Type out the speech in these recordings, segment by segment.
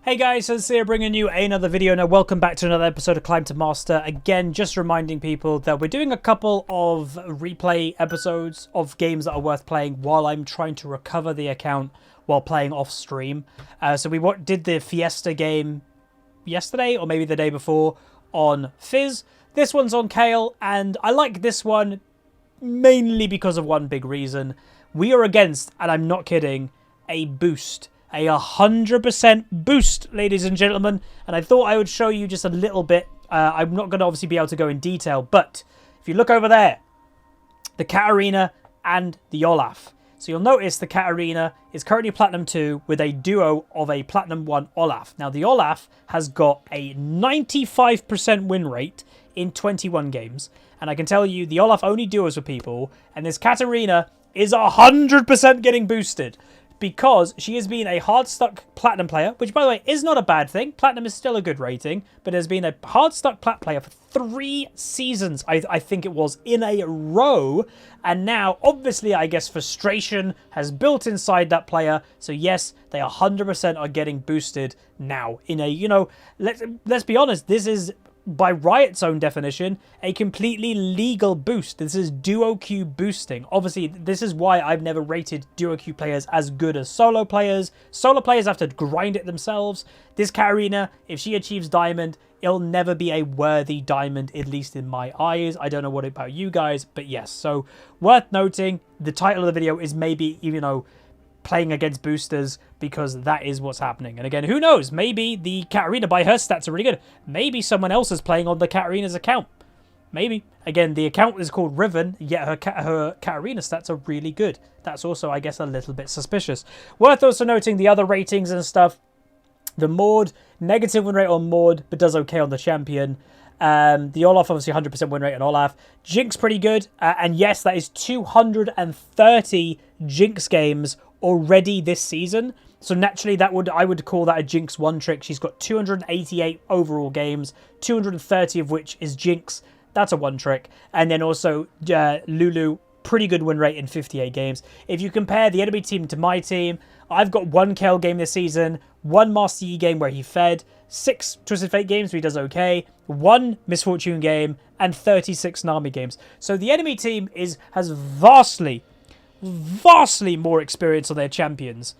Hey guys, so here bringing you another video. Now welcome back to another episode of Climb to Master. Again, just reminding people that we're doing a couple of replay episodes of games that are worth playing while I'm trying to recover the account while playing off stream. So we did the Fiesta game yesterday or maybe the day before on Fizz. This one's on Kayle, and I like this one mainly because of one big reason. We are against, and I'm not kidding, a boost. A 100% boost, ladies and gentlemen. And I thought I would show you just a little bit. I'm not going to obviously be able to go in detail, but if you look over there, the Katarina and the Olaf. So you'll notice the Katarina is currently Platinum 2 with a duo of a Platinum 1 Olaf. Now the Olaf has got a 95% win rate in 21 games. And I can tell you the Olaf only duos with people. And this Katarina is 100% getting boosted, because she has been a hard-stuck Platinum player, which, by the way, is not a bad thing. Platinum is still a good rating, but has been a hard-stuck Plat player for 3 seasons, I think it was, in a row. And now, obviously, I guess frustration has built inside that player. So, yes, they 100% are getting boosted now in a, you know, let's be honest, this is, by Riot's own definition, a completely legal boost. This is duo queue boosting. Obviously, this is why I've never rated duo queue players as good as solo players. Solo players have to grind it themselves. This Katarina, if she achieves diamond, it'll never be a worthy diamond, at least in my eyes. I don't know what about you guys, but yes. So, worth noting, the title of the video is maybe, you know, playing against boosters, because that is what's happening. And again, who knows? Maybe the Katarina, by her stats, are really good. Maybe someone else is playing on the Katarina's account. Maybe. Again, the account is called Riven, yet her Katarina stats are really good. That's also, I guess, a little bit suspicious. Worth also noting the other ratings and stuff. The Maud, negative win rate on Maud, but does okay on the champion. The Olaf, obviously 100% win rate on Olaf. Jinx, pretty good. And yes, that is 230 Jinx games already this season. So naturally, I would call that a Jinx one trick. She's got 288 overall games, 230 of which is Jinx. That's a one trick. And then also Lulu, pretty good win rate in 58 games. If you compare the enemy team to my team, I've got 1 Kayle game this season, 1 Master Yi game where he fed, 6 Twisted Fate games where he does okay, 1 Misfortune game, and 36 Nami games. So the enemy team has vastly more experience on their champions.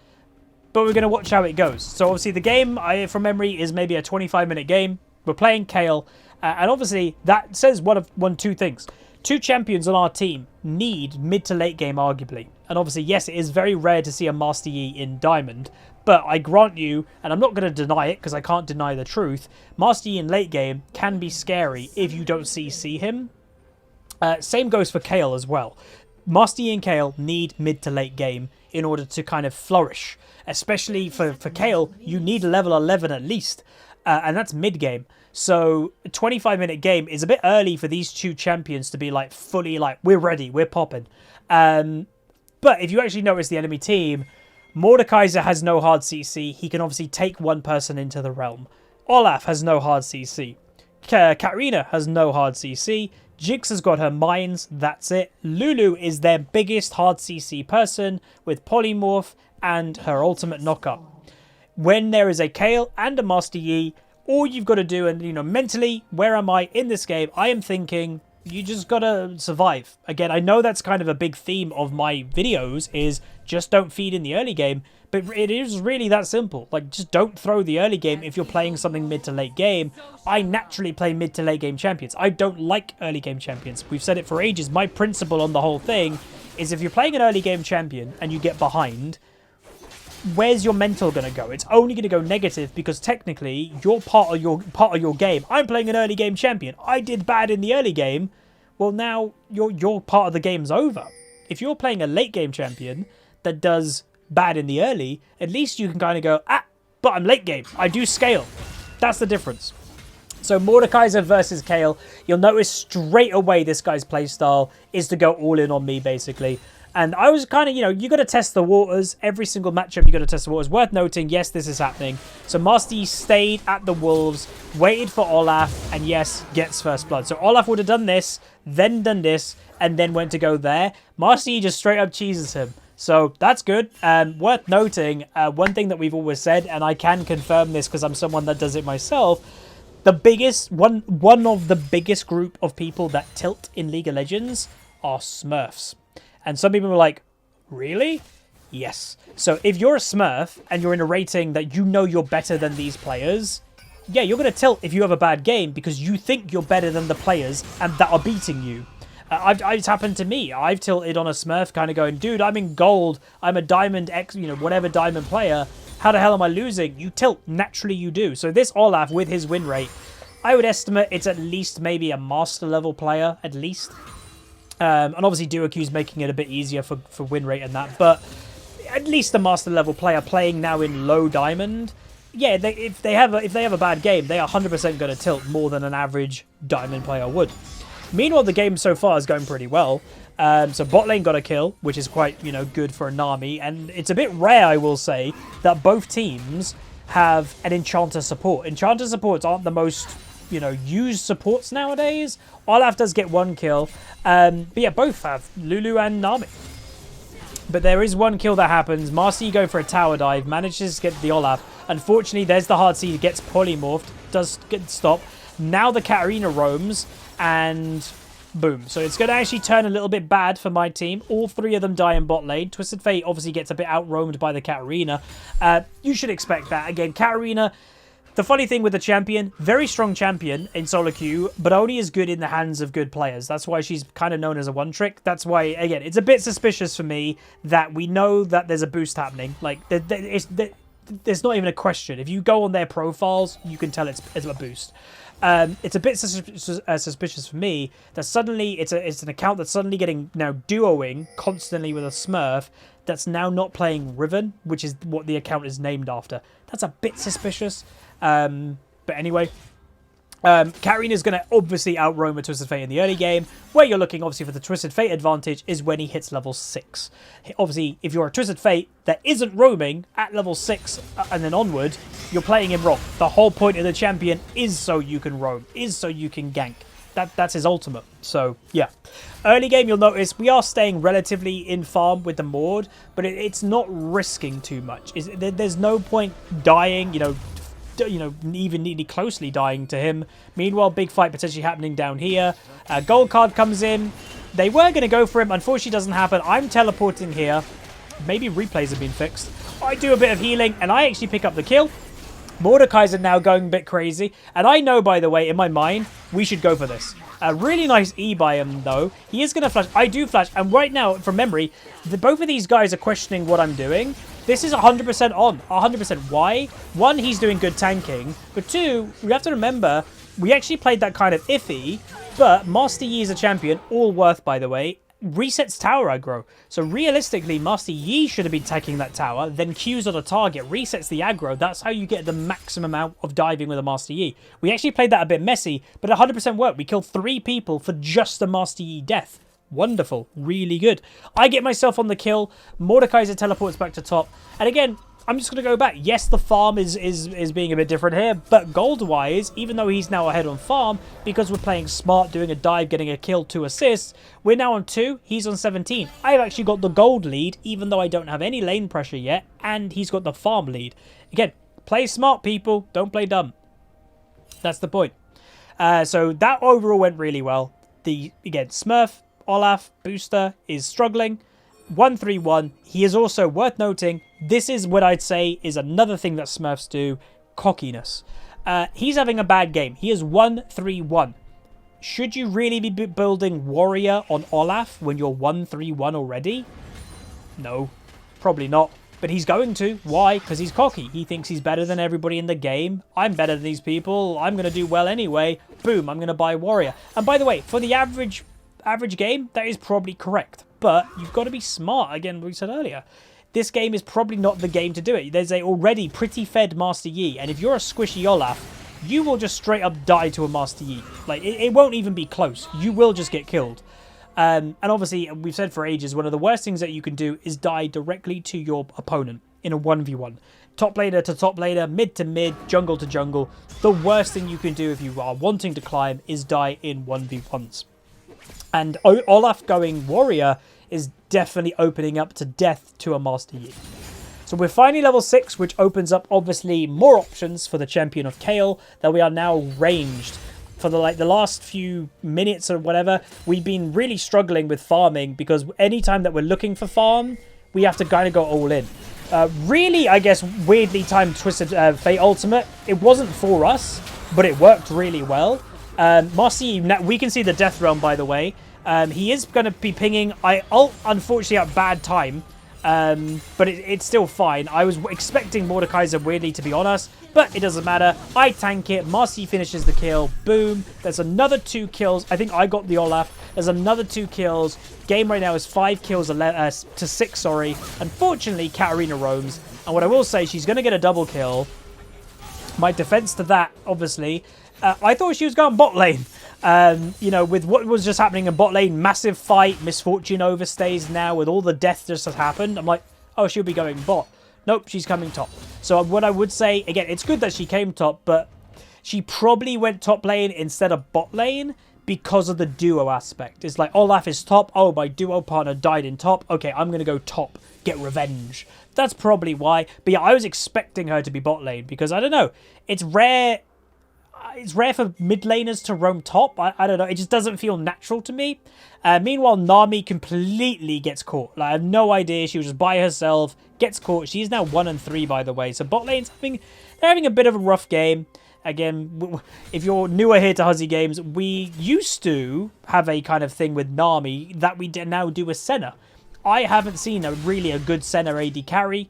But we're going to watch how it goes. So obviously the game, from memory, is maybe a 25-minute game. We're playing Kayle. And obviously that says two things. 2 champions on our team need mid to late game, arguably. And obviously, yes, it is very rare to see a Master Yi in Diamond. But I grant you, and I'm not going to deny it because I can't deny the truth, Master Yi in late game can be scary if you don't CC him. Same goes for Kayle as well. Master Yi and Kayle need mid to late game in order to kind of flourish. Especially for Kayle, you need level 11 at least. And that's mid game. So a 25-minute game is a bit early for these 2 champions to be like fully like, we're ready, we're popping. But if you actually notice the enemy team, Mordekaiser has no hard CC. He can obviously take one person into the realm. Olaf has no hard CC. Katarina has no hard CC. Jinx has got her mines, that's it. Lulu is their biggest hard CC person with Polymorph and her ultimate knockup. When there is a Kayle and a Master Yi, all you've got to do, and you know, mentally, where am I in this game? I am thinking, you just gotta survive. Again, I know that's kind of a big theme of my videos, is just don't feed in the early game, but it is really that simple. Like, just don't throw the early game if you're playing something mid to late game. I naturally play mid to late game champions. I don't like early game champions. We've said it for ages. My principle on the whole thing is if you're playing an early game champion and you get behind, where's your mental going to go? It's only going to go negative, because technically you're part of your game. I'm playing an early game champion. I did bad in the early game. Well, now your part of the game's over. If you're playing a late game champion that does bad in the early, at least you can kind of go, but I'm late game. I do scale. That's the difference. So Mordekaiser versus Kayle, you'll notice straight away this guy's playstyle is to go all in on me, basically. And I was kind of, you know, you got to test the waters. Every single matchup, you got to test the waters. Worth noting, yes, this is happening. So Master Yi stayed at the Wolves, waited for Olaf, and yes, gets first blood. So Olaf would have done this, then done this, and then went to go there. Master Yi just straight up cheeses him. So that's good. Worth noting, one thing that we've always said, and I can confirm this because I'm someone that does it myself, the biggest, one of the biggest group of people that tilt in League of Legends are Smurfs. And some people are like, really? Yes. So if you're a Smurf and you're in a rating that you know you're better than these players, yeah, you're going to tilt if you have a bad game because you think you're better than the players and that are beating you. It's happened to me. I've tilted on a Smurf kind of going, dude, I'm in gold. I'm a diamond X, whatever diamond player. How the hell am I losing? You tilt. Naturally you do. So this Olaf with his win rate, I would estimate it's at least maybe a master level player, at least. And obviously Duoq's making it a bit easier for win rate and that. But at least a master level player playing now in low diamond. Yeah, if they have a bad game, they are 100% going to tilt more than an average diamond player would. Meanwhile, the game so far is going pretty well. So bot lane got a kill, which is quite, good for a Nami. And it's a bit rare, I will say, that both teams have an Enchanter support. Enchanter supports aren't the most, used supports nowadays. Olaf does get one kill. But yeah, both have Lulu and Nami. But there is one kill that happens. Master Yi going for a tower dive, manages to get the Olaf. Unfortunately, there's the hard C, gets polymorphed, does get stopped. Now the Katarina roams, and boom. So it's going to actually turn a little bit bad for my team. All three of them die in bot lane. Twisted Fate obviously gets a bit outroamed by the Katarina. You should expect that. Again, Katarina, the funny thing with the champion, very strong champion in solo queue, but only as good in the hands of good players. That's why she's kind of known as a one-trick. That's why, again, it's a bit suspicious for me that we know that there's a boost happening. Like, there's not even a question. If you go on their profiles, you can tell it's a boost. It's a bit suspicious for me that suddenly it's an account that's suddenly getting now duoing constantly with a Smurf that's now not playing Riven, which is what the account is named after. That's a bit suspicious. But anyway, Katarina's going to obviously outroam a Twisted Fate in the early game. Where you're looking, obviously, for the Twisted Fate advantage is when he hits level 6. Obviously, if you're a Twisted Fate that isn't roaming at level 6 and then onward, you're playing him wrong. The whole point of the champion is so you can roam, is so you can gank. That's his ultimate. So, yeah. Early game, you'll notice we are staying relatively in farm with the Maud, but it's not risking too much. There's no point dying, even nearly closely dying to him. Meanwhile, big fight potentially happening down here. Gold card comes in. They were going to go for him. Unfortunately, doesn't happen. I'm teleporting here. Maybe replays have been fixed. I do a bit of healing, and I actually pick up the kill. Mordekaiser now going a bit crazy. And I know, by the way, in my mind, we should go for this. A really nice E by him, though. He is going to flash. I do flash. And right now, from memory, both of these guys are questioning what I'm doing. This is 100% on. 100%. Why? One, he's doing good tanking. But two, we have to remember, we actually played that kind of iffy. But Master Yi is a champion. All worth, by the way. Resets tower aggro. So realistically, Master Yi should have been taking that tower. Then Q's on a target. Resets the aggro. That's how you get the maximum amount of diving with a Master Yi. We actually played that a bit messy. But 100% worked. We killed 3 people for just a Master Yi death. Wonderful. Really good. I get myself on the kill. Mordekaiser teleports back to top. And again, I'm just going to go back. Yes, the farm is being a bit different here. But gold-wise, even though he's now ahead on farm, because we're playing smart, doing a dive, getting a kill, 2 assists, we're now on 2. He's on 17. I've actually got the gold lead, even though I don't have any lane pressure yet. And he's got the farm lead. Again, play smart, people. Don't play dumb. That's the point. So that overall went really well. Again, Smurf, Olaf, Booster is struggling. 1-3-1. He is also worth noting. This is what I'd say is another thing that Smurfs do. Cockiness. He's having a bad game. He is 1-3-1. Should you really be building Warrior on Olaf when you're 1-3-1 already? No. Probably not. But he's going to. Why? Because he's cocky. He thinks he's better than everybody in the game. I'm better than these people. I'm going to do well anyway. Boom. I'm going to buy Warrior. And by the way, for the average game, that is probably correct. But you've got to be smart. Again, we said earlier, this game is probably not the game to do it. There's a already pretty fed Master Yi. And if you're a squishy Olaf, you will just straight up die to a Master Yi. Like, it won't even be close. You will just get killed. And obviously, we've said for ages, one of the worst things that you can do is die directly to your opponent in a 1v1. Top laner to top laner, mid to mid, jungle to jungle. The worst thing you can do if you are wanting to climb is die in 1v1s. And Olaf going Warrior is definitely opening up to death to a Master Yi. So we're finally level 6, which opens up obviously more options for the champion of Kayle, that we are now ranged. For the last few minutes or whatever, we've been really struggling with farming, because anytime that we're looking for farm, we have to kind of go all in. Really, I guess, weirdly timed Twisted Fate ultimate. It wasn't for us, but it worked really well. Master Yi, we can see the Death Realm, by the way. He is going to be pinging. I ult, unfortunately, at bad time. But it's still fine. I was expecting Mordekaiser weirdly to be on us, but it doesn't matter. I tank it. Master Yi finishes the kill. Boom. There's another 2 kills. I think I got the Olaf. There's another 2 kills. Game right now is 5 kills to 6, sorry. Unfortunately, Katarina roams. And what I will say, she's going to get a double kill. My defense to that, obviously, I thought she was going bot lane. You know, with what was just happening in bot lane, massive fight, Misfortune overstays now with all the death just has happened. I'm like, oh, she'll be going bot. Nope, she's coming top. So what I would say, again, it's good that she came top, but she probably went top lane instead of bot lane because of the duo aspect. It's like, Olaf is top. Oh, my duo partner died in top. Okay, I'm going to go top, get revenge. That's probably why. But yeah, I was expecting her to be bot lane because, I don't know, it's rare. It's rare for mid laners to roam top. I don't know. It just doesn't feel natural to me. Meanwhile, Nami completely gets caught. Like, I have no idea. She was just by herself, gets caught. She's now 1 and 3, by the way. So bot lane's they're having a bit of a rough game. Again, if you're newer here to HuzzyGames, we used to have a kind of thing with Nami that we now do with Senna. I haven't seen really a good Senna AD carry.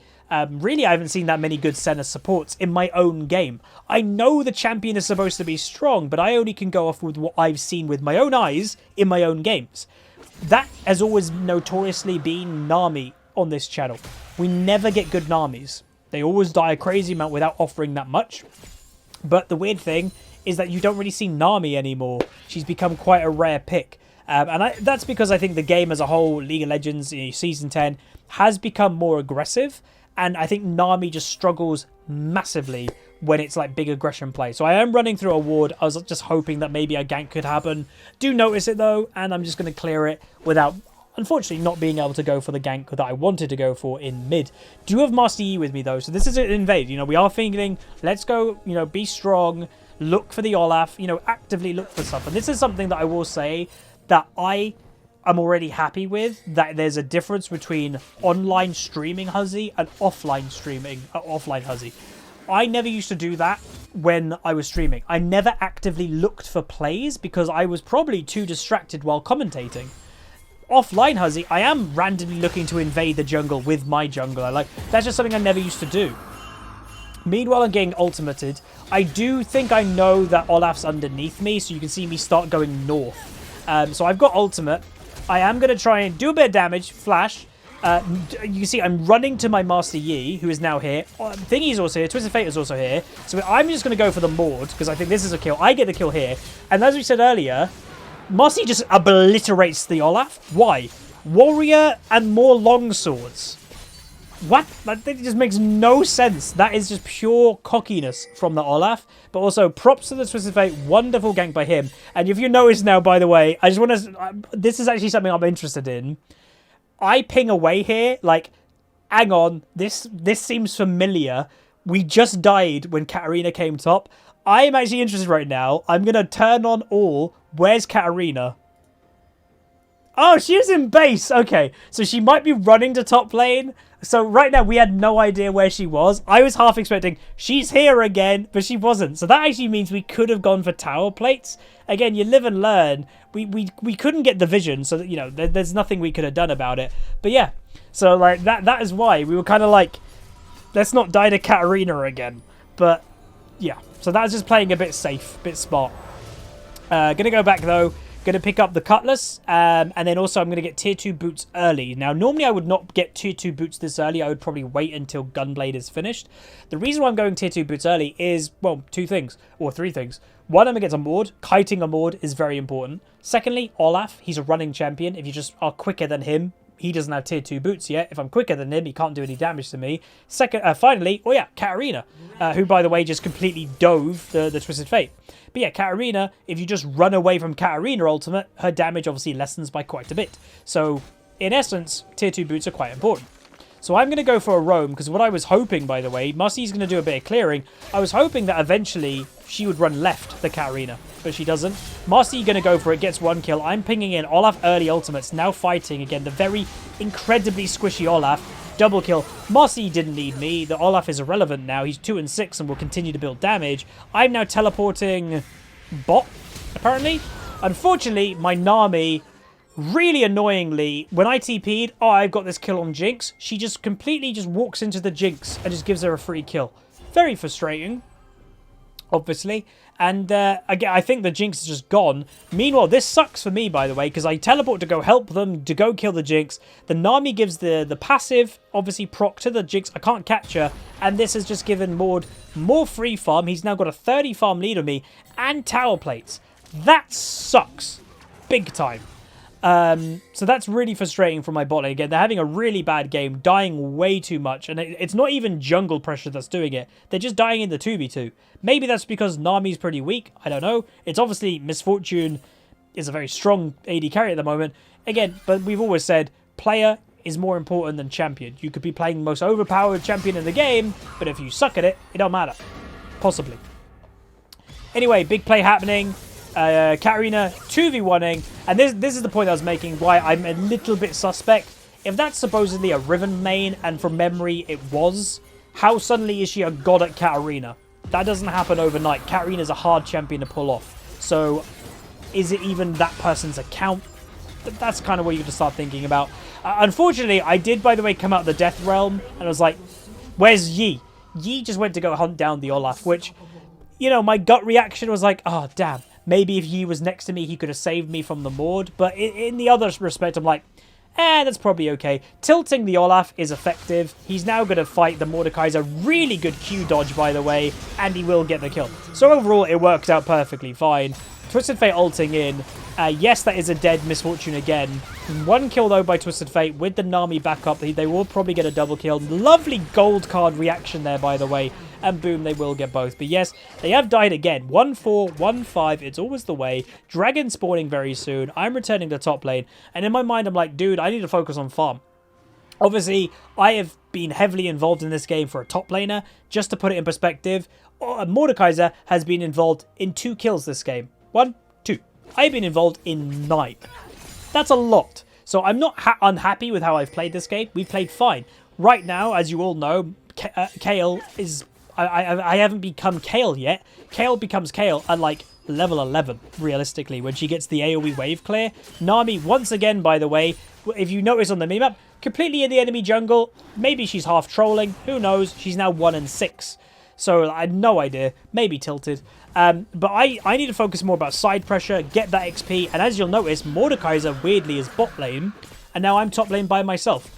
Really, I haven't seen that many good Senna supports in my own game. I know the champion is supposed to be strong, but I only can go off with what I've seen with my own eyes in my own games. That has always notoriously been Nami on this channel. We never get good Namis. They always die a crazy amount without offering that much. But the weird thing is that you don't really see Nami anymore. She's become quite a rare pick. That's because I think the game as a whole, League of Legends, Season 10, has become more aggressive. And I think Nami just struggles massively when it's like big aggression play. So I am running through a ward. I was just hoping that maybe a gank could happen. Do notice it though, and I'm just going to clear it without, unfortunately, not being able to go for the gank that I wanted to go for in mid. Do have Master Yi with me though, so this is an invade. You know, we are thinking, let's go, you know, be strong, look for the Olaf, you know, actively look for stuff. And this is something that I will say that I'm already happy with, that there's a difference between online streaming Huzzy and offline streaming, offline Huzzy. I never used to do that when I was streaming. I never actively looked for plays because I was probably too distracted while commentating. Offline Huzzy, I am randomly looking to invade the jungle with my jungler. Like, that's just something I never used to do. Meanwhile, I'm getting ultimated. I do think I know that Olaf's underneath me, so you can see me start going north. So I've got ultimate. I am going to try and do a bit of damage. Flash. You can see I'm running to my Master Yi, who is now here. Thingy's also here. Twisted Fate is also here. So I'm just going to go for the Maud, because I think this is a kill. I get the kill here. And as we said earlier, Master Yi just obliterates the Olaf. Why? Warrior and more longswords. What? That just makes no sense. That is just pure cockiness from the Olaf. But also, props to the Twisted Fate. Wonderful gank by him. And if you notice now, by the way, I just want to... This is actually something I'm interested in. I ping away here. Like, hang on. This seems familiar. We just died when Katarina came top. I am actually interested right now. I'm going to turn on all. Where's Katarina? Oh, she is in base. Okay, so she might be running to top lane. So right now, we had no idea where she was. I was half expecting, she's here again, but she wasn't. So that actually means we could have gone for tower plates. Again, you live and learn. We couldn't get the vision, so that, you know, there's nothing we could have done about it. But yeah, so like that is why we were kind of like, let's not die to Katarina again. But yeah, so that was just playing a bit safe, a bit smart. Gonna go back though. Going to pick up the Cutlass, and then also I'm going to get tier 2 boots early. Now, normally I would not get tier 2 boots this early. I would probably wait until Gunblade is finished. The reason why I'm going tier 2 boots early is, well, 2 things, or 3 things. One, I'm going to get a Maud. Kiting a Maud is very important. Secondly, Olaf, he's a running champion. If you just are quicker than him, he doesn't have tier 2 boots yet. If I'm quicker than him, he can't do any damage to me. Finally, oh yeah, Katarina, who, by the way, just completely dove the Twisted Fate. But yeah, Katarina, if you just run away from Katarina ultimate, her damage obviously lessens by quite a bit. So in essence, tier 2 boots are quite important. So I'm going to go for a roam, because what I was hoping, by the way, Mussie's going to do a bit of clearing. I was hoping that eventually she would run left, the Katarina, but she doesn't. Mussie going to go for it, gets 1 kill. I'm pinging in Olaf early ultimates, now fighting again. The very incredibly squishy Olaf. Double kill. Mussie didn't need me. The Olaf is irrelevant now. He's 2 and 6 and will continue to build damage. I'm now teleporting bot, apparently. Unfortunately, my Nami... really annoyingly, when I TP'd, oh, I've got this kill on Jinx, she just completely just walks into the Jinx and just gives her a free kill. Very frustrating, obviously. And again, I think the Jinx is just gone. Meanwhile, this sucks for me, by the way, because I teleport to go help them, to go kill the Jinx. The Nami gives the passive, obviously, proc to the Jinx. I can't catch her. And this has just given Maud more free farm. He's now got a 30 farm lead on me and tower plates. That sucks. Big time. So that's really frustrating for my bot lane. Again, they're having a really bad game, dying way too much, and it's not even jungle pressure that's doing it. They're just dying in the 2v2. Maybe that's because Nami's pretty weak. I don't know. It's obviously Misfortune is a very strong AD carry at the moment. Again, but we've always said player is more important than champion. You could be playing the most overpowered champion in the game, but if you suck at it, it don't matter. Possibly. Anyway, big play happening. Katarina 2v1ing, and this is the point I was making, why I'm a little bit suspect. If that's supposedly a Riven main, and from memory it was, how suddenly is she a god at Katarina? That doesn't happen overnight. Katarina's a hard champion to pull off. So, is it even that person's account? That's kind of what you have to start thinking about. Unfortunately, I did, by the way, come out of the Death Realm, and I was like, where's Yi? Yi just went to go hunt down the Olaf, which, you know, my gut reaction was like, oh, damn. Maybe if Yi was next to me, he could have saved me from the Maud. But in the other respect, I'm like, that's probably okay. Tilting the Olaf is effective. He's now going to fight the Mordekaiser. Really good Q dodge, by the way. And he will get the kill. So overall, it works out perfectly fine. Twisted Fate ulting in. Yes, that is a dead Misfortune again. 1 kill, though, by Twisted Fate with the Nami back up. They will probably get a double kill. Lovely gold card reaction there, by the way. And boom, they will get both. But yes, they have died again. 1-4, 1-5. It's always the way. Dragon spawning very soon. I'm returning to top lane. And in my mind, I'm like, dude, I need to focus on farm. Obviously, I have been heavily involved in this game for a top laner. Just to put it in perspective, Mordekaiser has been involved in 2 kills this game. 1, 2. I've been involved in 9. That's a lot. So I'm not unhappy with how I've played this game. We've played fine. Right now, as you all know, Kayle is... I haven't become Kayle yet. Kayle becomes Kayle at like level 11, realistically, when she gets the AoE wave clear. Nami, once again, by the way, if you notice on the minimap, completely in the enemy jungle. Maybe she's half trolling. Who knows? She's now 1 and 6. So I have no idea. Maybe tilted. But I need to focus more about side pressure, get that XP. And as you'll notice, Mordekaiser weirdly is bot lane. And now I'm top lane by myself.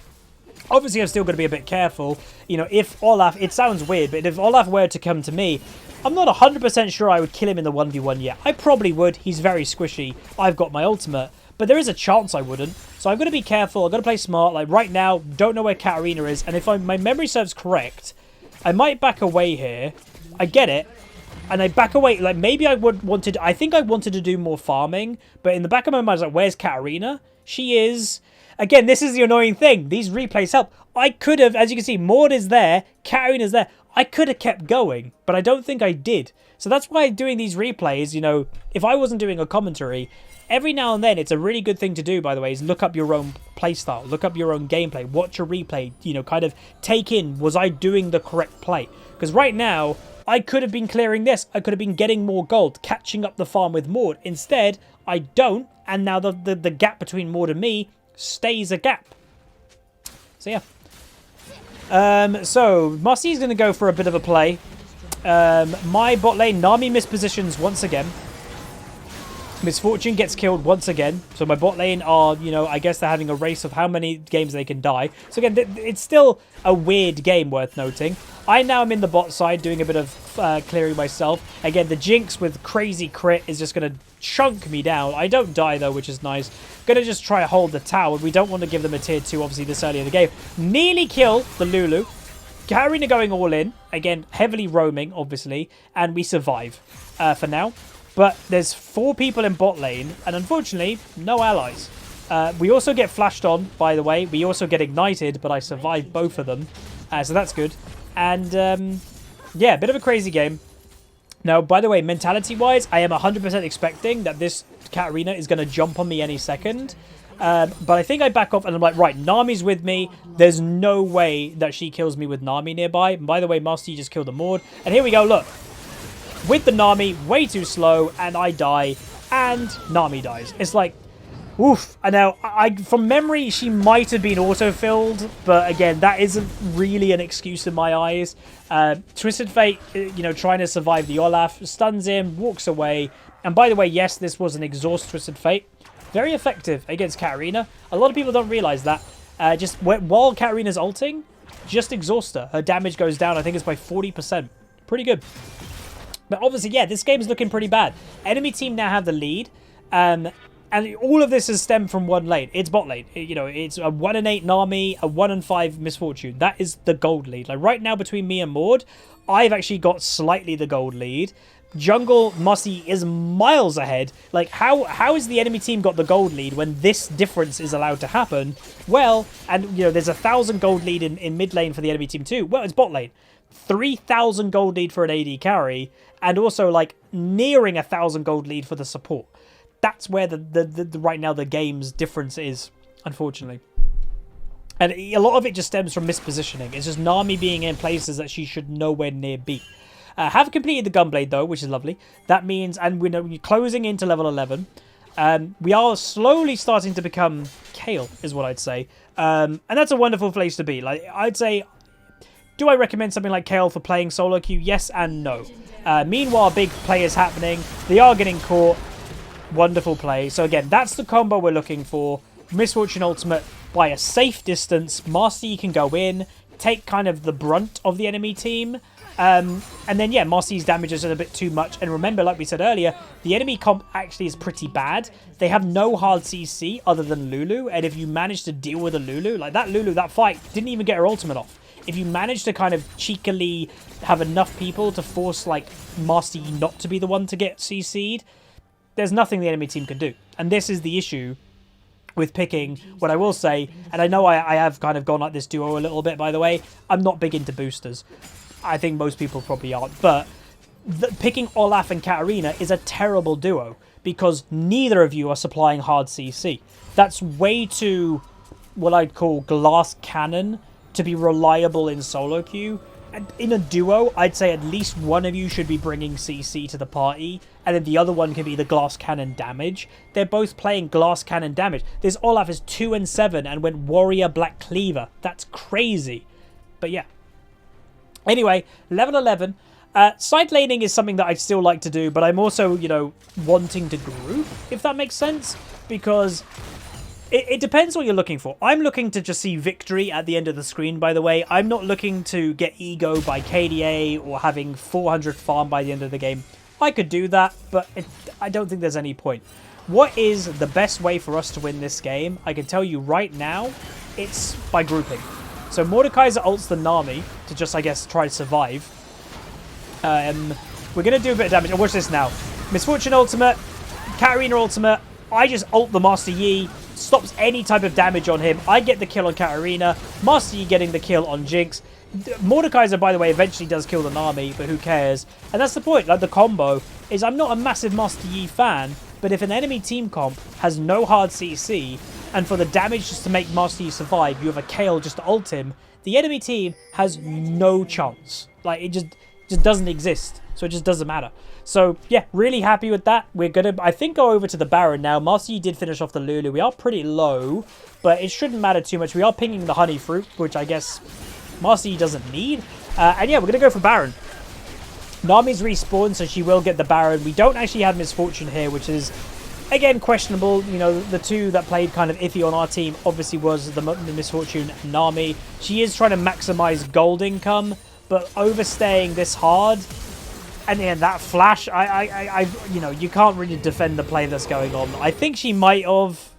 Obviously, I'm still going to be a bit careful. You know, if Olaf... It sounds weird, but if Olaf were to come to me, I'm not 100% sure I would kill him in the 1v1 yet. I probably would. He's very squishy. I've got my ultimate. But there is a chance I wouldn't. So I'm going to be careful. I've got to play smart. Like, right now, don't know where Katarina is. And if my memory serves correct, I might back away here. I get it. And I back away. Like, maybe I would wanted... I think I wanted to do more farming. But in the back of my mind, I was like, where's Katarina? She is... Again, this is the annoying thing. These replays help. I could have, as you can see, Maud is there. Katarina is there. I could have kept going, but I don't think I did. So that's why doing these replays, you know, if I wasn't doing a commentary, every now and then, it's a really good thing to do, by the way, is look up your own playstyle. Look up your own gameplay. Watch a replay. You know, kind of take in, was I doing the correct play? Because right now, I could have been clearing this. I could have been getting more gold, catching up the farm with Maud. Instead, I don't, and now the gap between Maud and me stays a gap. So yeah. So Mussie's going to go for a bit of a play. My bot lane, Nami mispositions once again. Misfortune gets killed once again. So my bot lane are, you know, I guess they're having a race of how many games they can die. So again, it's still a weird game worth noting. I now am in the bot side doing a bit of clearing myself. Again, the Jinx with crazy crit is just going to chunk me down. I don't die though, which is nice. Going to just try to hold the tower. We don't want to give them a tier 2, obviously, this early in the game. Nearly kill the Lulu. Katarina going all in. Again, heavily roaming, obviously. And we survive for now. But there's 4 people in bot lane. And unfortunately, no allies. We also get flashed on, by the way. We also get ignited, but I survived both of them. So that's good. And yeah, a bit of a crazy game. Now, by the way, mentality-wise, I am 100% expecting that this Katarina is going to jump on me any second. But I think I back off and I'm like, right, Nami's with me. There's no way that she kills me with Nami nearby. And by the way, Master Yi just killed a Maud. And here we go, look. With the Nami, way too slow, and I die, and Nami dies. It's like, oof. And now, from memory, she might have been auto-filled, but again, that isn't really an excuse in my eyes. Twisted Fate, trying to survive the Olaf, stuns him, walks away. And by the way, yes, this was an exhaust Twisted Fate. Very effective against Katarina. A lot of people don't realize that. Just while Katarina's ulting, just exhaust her. Her damage goes down, I think it's by 40%. Pretty good. But obviously, yeah, this game is looking pretty bad. Enemy team now have the lead. And all of this has stemmed from one lane. It's bot lane. It's a 1-8 Nami, a 1-5 Misfortune. That is the gold lead. Like right now between me and Maud, I've actually got slightly the gold lead. Jungle Mossy is miles ahead. Like, how has the enemy team got the gold lead when this difference is allowed to happen? Well, and, there's 1,000 gold lead in mid lane for the enemy team too. Well, it's bot lane. 3,000 gold lead for an AD carry, and also, like, nearing 1,000 gold lead for the support. That's where the right now the game's difference is, unfortunately. And a lot of it just stems from mispositioning. It's just Nami being in places that she should nowhere near be. Have completed the Gunblade, though, which is lovely. That means, and we're closing into level 11. We are slowly starting to become Kayle, is what I'd say. And that's a wonderful place to be. Like, I'd say, do I recommend something like Kayle for playing solo queue? Yes and no. Meanwhile, big play is happening. They are getting caught. Wonderful play. So again, that's the combo we're looking for. Misfortune Ultimate by a safe distance. Master Yi can go in, take kind of the brunt of the enemy team. And then, yeah, Master Yi's damage is a bit too much. And remember, like we said earlier, the enemy comp actually is pretty bad. They have no hard CC other than Lulu. And if you manage to deal with a Lulu, like that Lulu, that fight didn't even get her ultimate off. If you manage to kind of cheekily have enough people to force, like, Master Yi not to be the one to get CC'd, there's nothing the enemy team can do. And this is the issue with picking. What I will say, and I know I have kind of gone like this duo a little bit, by the way, I'm not big into boosters. I think most people probably aren't. But picking Olaf and Katarina is a terrible duo because neither of you are supplying hard CC. That's way too what I'd call glass cannon to be reliable in solo queue. And in a duo, I'd say at least one of you should be bringing CC to the party, and then the other one can be the glass cannon damage. They're both playing glass cannon damage. This Olaf is 2 and 7 and went Warrior Black Cleaver. That's crazy. But yeah. Anyway, level 11. Side laning is something that I'd still like to do, but I'm also, wanting to group, if that makes sense, because it depends what you're looking for. I'm looking to just see victory at the end of the screen, by the way. I'm not looking to get ego by KDA or having 400 farm by the end of the game. I could do that, but I don't think there's any point. What is the best way for us to win this game? I can tell you right now, it's by grouping. So Mordekaiser ults the Nami to just, I guess, try to survive. We're going to do a bit of damage. And watch this now. Misfortune Ultimate, Katarina Ultimate. I just ult the Master Yi. Stops any type of damage on him. I get the kill on Katarina. Master Yi getting the kill on Jinx. Mordekaiser, by the way, eventually does kill the Nami, but who cares? And that's the point. Like, the combo is I'm not a massive Master Yi fan, but if an enemy team comp has no hard CC, and for the damage just to make Master Yi survive, you have a Kayle just to ult him, the enemy team has no chance. Like, it just doesn't exist. So it just doesn't matter. So, yeah, really happy with that. We're going to, I think, go over to the Baron now. Master Yi did finish off the Lulu. We are pretty low, but it shouldn't matter too much. We are pinging the Honey Fruit, which I guess Master Yi doesn't need. And yeah, we're going to go for Baron. Nami's respawned, so she will get the Baron. We don't actually have Misfortune here, which is, again, questionable. The two that played kind of iffy on our team obviously was the Misfortune Nami. She is trying to maximize gold income, but overstaying this hard. And yeah, that flash, you can't really defend the play that's going on. I think she might have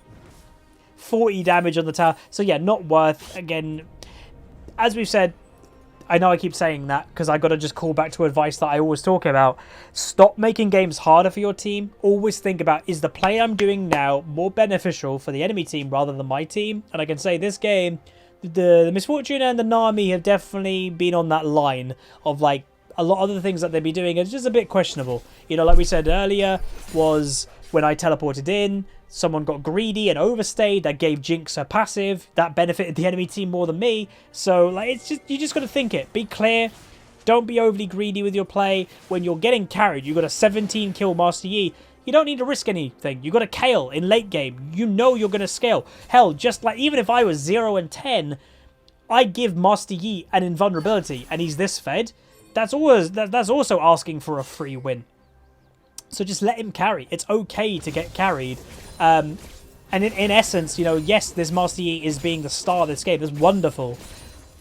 40 damage on the tower. So yeah, not worth. Again, as we've said, I know I keep saying that because I got to just call back to advice that I always talk about. Stop making games harder for your team. Always think about, is the play I'm doing now more beneficial for the enemy team rather than my team? And I can say this game, the Misfortune and the Nami have definitely been on that line of like a lot of the things that they'd be doing are just a bit questionable. You know, like we said earlier, was when I teleported in, someone got greedy and overstayed. That gave Jinx her passive. That benefited the enemy team more than me. So, like, it's just, you just got to think it. Be clear. Don't be overly greedy with your play. When you're getting carried, you've got a 17 kill Master Yi. You don't need to risk anything. You got a Kayle in late game. You know you're going to scale. Hell, just like, even if I was 0 and 10, I give Master Yi an invulnerability and he's this fed. That's also asking for a free win. So just let him carry. It's okay to get carried. And in essence, you know, yes, this Master Yi is being the star of this game. It's wonderful.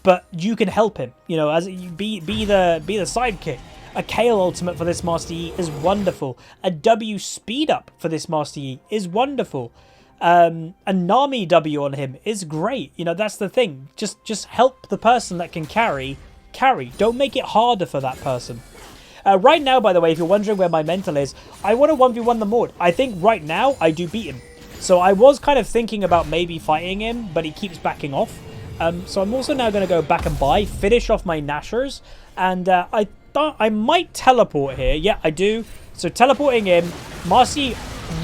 But you can help him. You know, as you be the sidekick. A Kayle ultimate for this Master Yi is wonderful. A W speed up for this Master Yi is wonderful. A Nami W on him is great. You know, that's the thing. Just help the person that can carry. Don't make it harder for that person. Right now, by the way, if you're wondering where my mental is, I want to 1v1 the Mord. I think right now I do beat him. So I was kind of thinking about maybe fighting him, but he keeps backing off. So I'm also now going to go back and finish off my Nashers. And I thought I might teleport here. Yeah, I do. So teleporting in, Marcy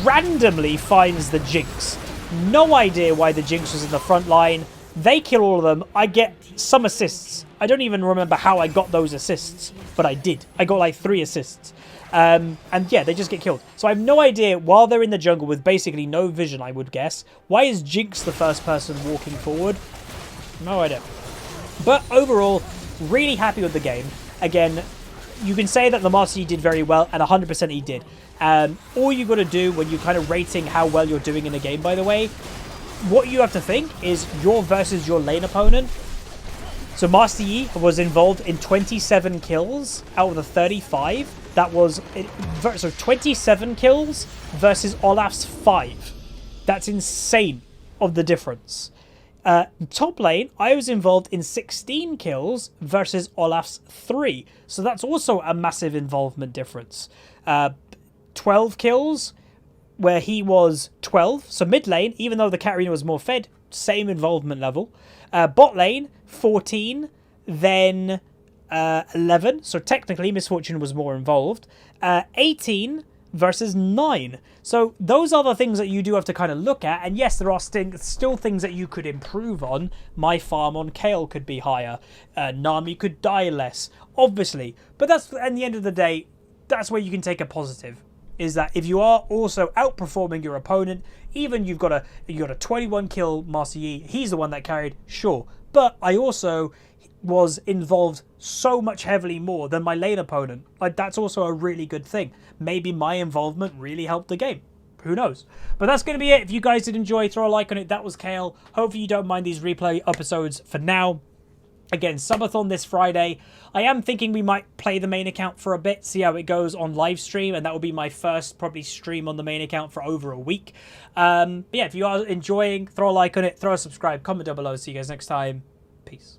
randomly finds the Jinx. No idea why the Jinx was in the front line. They kill all of them. I get some assists. I don't even remember how I got those assists, but I did. I got like 3 assists. And yeah, they just get killed. So I have no idea, while they're in the jungle with basically no vision, I would guess, why is Jinx the first person walking forward? No idea. But overall, really happy with the game. Again, you can say that the Master Yi did very well, and 100% he did. All you got to do when you're kind of rating how well you're doing in a game, by the way, what you have to think is you're versus your lane opponent. So Master Yi was involved in 27 kills out of the 35. That was, so 27 kills versus Olaf's 5. That's insane of the difference. Top lane, I was involved in 16 kills versus Olaf's 3. So that's also a massive involvement difference. 12 kills where he was 12. So mid lane, even though the Katarina was more fed, same involvement level. Bot lane, 14, then 11. So technically, Misfortune was more involved. 18 versus 9. So those are the things that you do have to kind of look at. And yes, there are still things that you could improve on. My farm on Kayle could be higher. Nami could die less, obviously. But that's, at the end of the day, that's where you can take a positive. Is that if you are also outperforming your opponent, even you got a 21 kill Master Yi, he's the one that carried, sure. But I also was involved so much heavily more than my lane opponent. Like, that's also a really good thing. Maybe my involvement really helped the game. Who knows? But that's going to be it. If you guys did enjoy, throw a like on it. That was Kayle. Hopefully you don't mind these replay episodes for now. Again, subathon this Friday. I am thinking we might play the main account for a bit, see how it goes on live stream, and that will be my first probably stream on the main account for over a week. But yeah, if you are enjoying, throw a like on it, throw a subscribe, comment down below. See you guys next time. Peace.